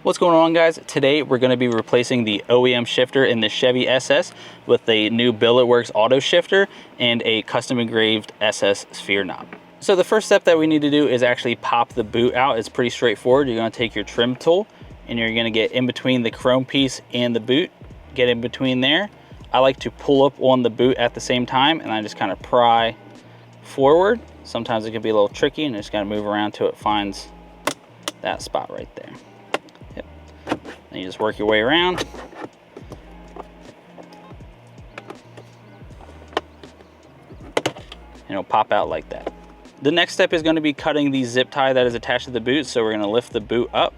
What's going on, guys? Today we're going to be replacing the OEM shifter in the Chevy SS with a new Billetworkz auto shifter and a custom engraved SS sphere knob. So the first step that we need to do is actually pop the boot out. It's pretty straightforward. You're going to take your trim tool and you're going to get in between the chrome piece and the boot. Get in between there. I like to pull up on the boot at the same time, and I just kind of pry forward. Sometimes it can be a little tricky, and just got to move around till it finds that spot right there. Then you just work your way around. And it'll pop out like that. The next step is going to be cutting the zip tie that is attached to the boot. So we're going to lift the boot up.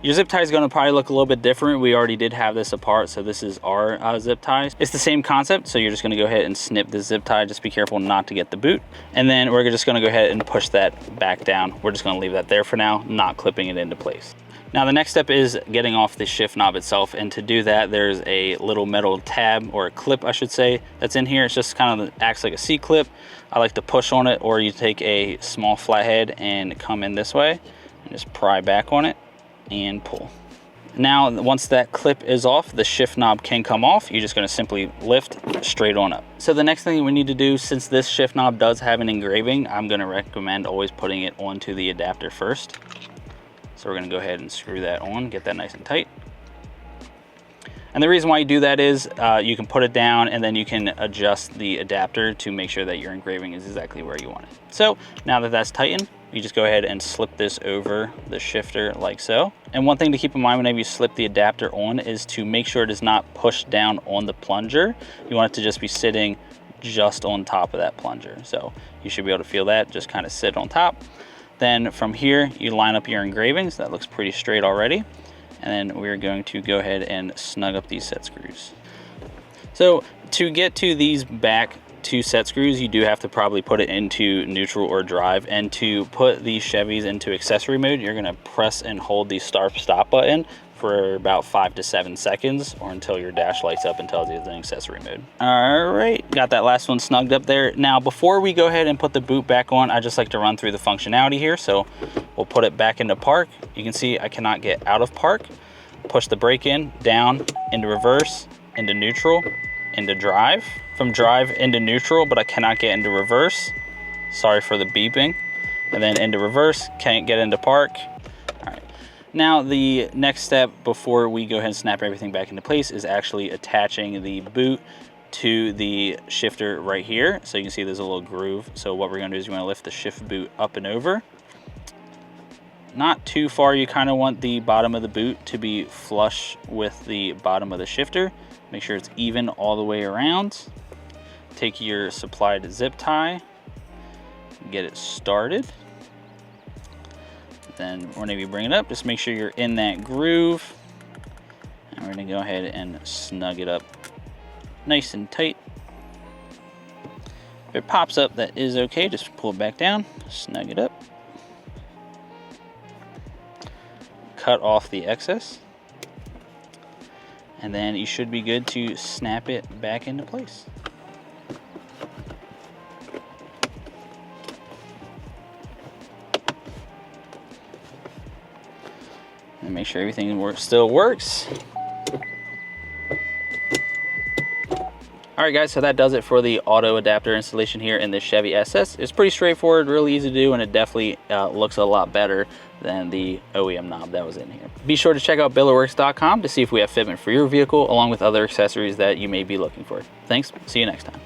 Your zip tie is going to probably look a little bit different. We already did have this apart, so this is our zip tie. It's the same concept, so you're just going to go ahead and snip the zip tie. Just be careful not to get the boot. And then we're just going to go ahead and push that back down. We're just going to leave that there for now, not clipping it into place. Now the next step is getting off the shift knob itself, and to do that there's a little metal tab, or a clip I should say, that's in here. It's just kind of acts like a C-clip. I like to push on it, or you take a small flathead and come in this way and just pry back on it and pull. Now once that clip is off, the shift knob can come off. You're just going to simply lift straight on up. So the next thing we need to do, since this shift knob does have an engraving, I'm going to recommend always putting it onto the adapter first. So we're going to go ahead and screw that on, get that nice and tight. And the reason why you do that is you can put it down and then you can adjust the adapter to make sure that your engraving is exactly where you want it. So now that that's tightened, you just go ahead and slip this over the shifter like so. And one thing to keep in mind whenever you slip the adapter on is to make sure it is not pushed down on the plunger. You want it to just be sitting just on top of that plunger. So you should be able to feel that just kind of sit on top. Then from here, you line up your engravings. That looks pretty straight already. And then we're going to go ahead and snug up these set screws. So to get to these back two set screws, you do have to probably put it into neutral or drive. And to put these Chevys into accessory mode, you're gonna press and hold the start-stop button for about 5 to 7 seconds, or until your dash lights up and tells you it's in accessory mode. All right, got that last one snugged up there. Now, before we go ahead and put the boot back on, I just like to run through the functionality here. So we'll put it back into park. You can see I cannot get out of park. Push the brake in, down, into reverse, into neutral, into drive. From drive into neutral, but I cannot get into reverse. Sorry for the beeping. And then into reverse, can't get into park. All right. Now the next step before we go ahead and snap everything back into place is actually attaching the boot to the shifter right here. So you can see there's a little groove. So what we're gonna do is you wanna lift the shift boot up and over. Not too far. You kind of want the bottom of the boot to be flush with the bottom of the shifter. Make sure it's even all the way around. Take your supplied zip tie, get it started. Then whenever you bring it up, just make sure you're in that groove. And we're gonna go ahead and snug it up nice and tight. If it pops up, that is okay. Just pull it back down, snug it up. Cut off the excess. And then you should be good to snap it back into place. And make sure everything still works. All right, guys, so that does it for the auto adapter installation here in the Chevy SS. It's pretty straightforward, really easy to do, and it definitely looks a lot better than the OEM knob that was in here. Be sure to check out billetworkz.com to see if we have fitment for your vehicle, along with other accessories that you may be looking for. Thanks, see you next time.